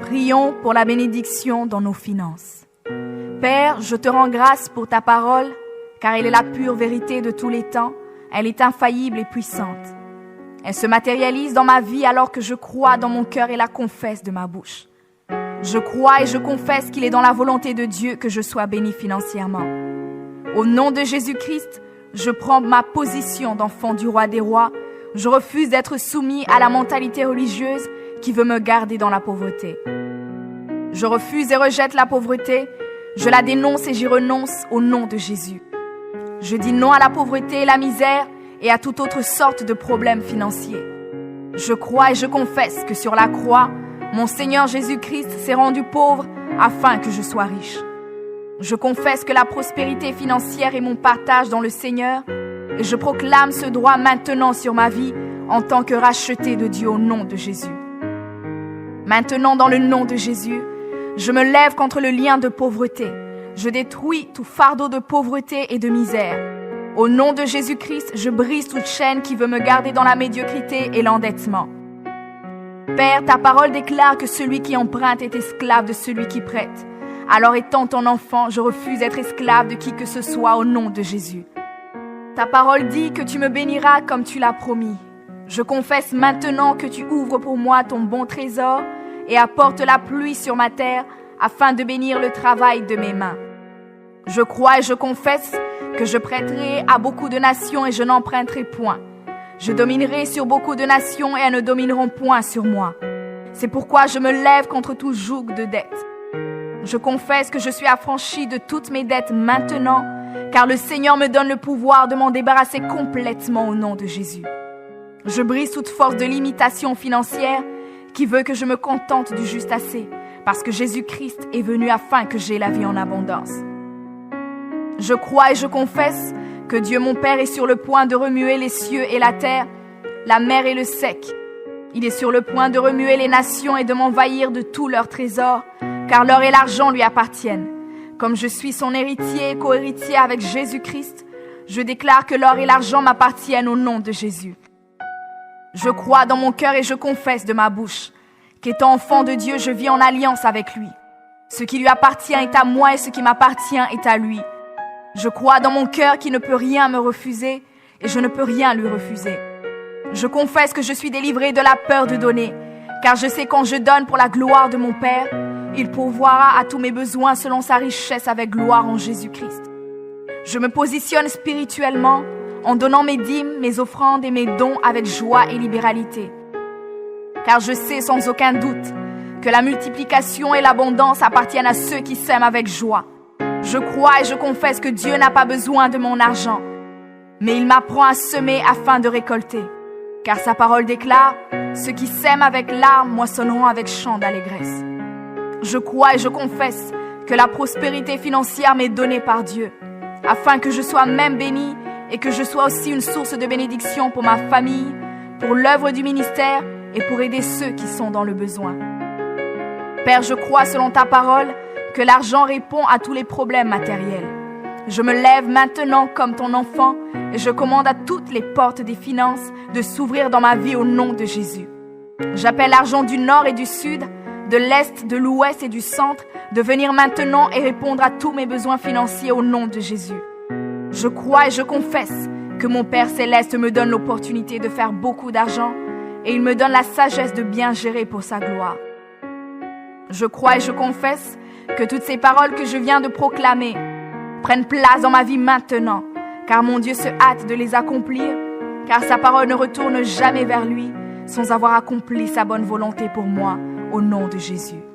Prions pour la bénédiction dans nos finances. Père, je te rends grâce pour ta parole, car elle est la pure vérité de tous les temps. Elle est infaillible et puissante. Elle se matérialise dans ma vie alors que je crois dans mon cœur et la confesse de ma bouche. Je crois et je confesse qu'il est dans la volonté de Dieu que je sois béni financièrement. Au nom de Jésus-Christ, je prends ma position d'enfant du roi des rois. Je refuse d'être soumis à la mentalité religieuse qui veut me garder dans la pauvreté. Je refuse et rejette la pauvreté. Je la dénonce et j'y renonce au nom de Jésus. Je dis non à la pauvreté et la misère et à toute autre sorte de problèmes financiers. Je crois et je confesse que sur la croix, mon Seigneur Jésus-Christ s'est rendu pauvre afin que je sois riche. Je confesse que la prospérité financière est mon partage dans le Seigneur et je proclame ce droit maintenant sur ma vie en tant que racheté de Dieu au nom de Jésus. Maintenant, dans le nom de Jésus, je me lève contre le lien de pauvreté. Je détruis tout fardeau de pauvreté et de misère. Au nom de Jésus-Christ, je brise toute chaîne qui veut me garder dans la médiocrité et l'endettement. Père, ta parole déclare que celui qui emprunte est esclave de celui qui prête. Alors étant ton enfant, je refuse d'être esclave de qui que ce soit au nom de Jésus. Ta parole dit que tu me béniras comme tu l'as promis. Je confesse maintenant que tu ouvres pour moi ton bon trésor et apportes la pluie sur ma terre afin de bénir le travail de mes mains. Je crois et je confesse que je prêterai à beaucoup de nations et je n'emprunterai point. Je dominerai sur beaucoup de nations et elles ne domineront point sur moi. C'est pourquoi je me lève contre tout joug de dette. Je confesse que je suis affranchi de toutes mes dettes maintenant, car le Seigneur me donne le pouvoir de m'en débarrasser complètement au nom de Jésus. Je brise toute force de limitation financière qui veut que je me contente du juste assez, parce que Jésus-Christ est venu afin que j'aie la vie en abondance. Je crois et je confesse que Dieu mon Père est sur le point de remuer les cieux et la terre, la mer et le sec. Il est sur le point de remuer les nations et de m'envahir de tous leurs trésors, car l'or et l'argent lui appartiennent. Comme je suis son héritier et co-héritier avec Jésus-Christ, je déclare que l'or et l'argent m'appartiennent au nom de Jésus. Je crois dans mon cœur et je confesse de ma bouche qu'étant enfant de Dieu, je vis en alliance avec lui. Ce qui lui appartient est à moi et ce qui m'appartient est à lui. Je crois dans mon cœur qu'il ne peut rien me refuser et je ne peux rien lui refuser. Je confesse que je suis délivré de la peur de donner, car je sais quand je donne pour la gloire de mon Père, il pourvoira à tous mes besoins selon sa richesse avec gloire en Jésus-Christ. Je me positionne spirituellement en donnant mes dîmes, mes offrandes et mes dons avec joie et libéralité. Car je sais sans aucun doute que la multiplication et l'abondance appartiennent à ceux qui s'aiment avec joie. Je crois et je confesse que Dieu n'a pas besoin de mon argent, mais il m'apprend à semer afin de récolter. Car sa parole déclare, ceux qui sèment avec larmes moissonneront avec chant d'allégresse. Je crois et je confesse que la prospérité financière m'est donnée par Dieu, afin que je sois même béni et que je sois aussi une source de bénédiction pour ma famille, pour l'œuvre du ministère et pour aider ceux qui sont dans le besoin. Père, je crois selon ta parole que l'argent répond à tous les problèmes matériels. Je me lève maintenant comme ton enfant et je commande à toutes les portes des finances de s'ouvrir dans ma vie au nom de Jésus. J'appelle l'argent du nord et du sud, de l'est, de l'ouest et du centre, de venir maintenant et répondre à tous mes besoins financiers au nom de Jésus. Je crois et je confesse que mon Père Céleste me donne l'opportunité de faire beaucoup d'argent et il me donne la sagesse de bien gérer pour sa gloire. Je crois et je confesse que toutes ces paroles que je viens de proclamer prennent place dans ma vie maintenant, car mon Dieu se hâte de les accomplir, car sa parole ne retourne jamais vers lui sans avoir accompli sa bonne volonté pour moi, au nom de Jésus.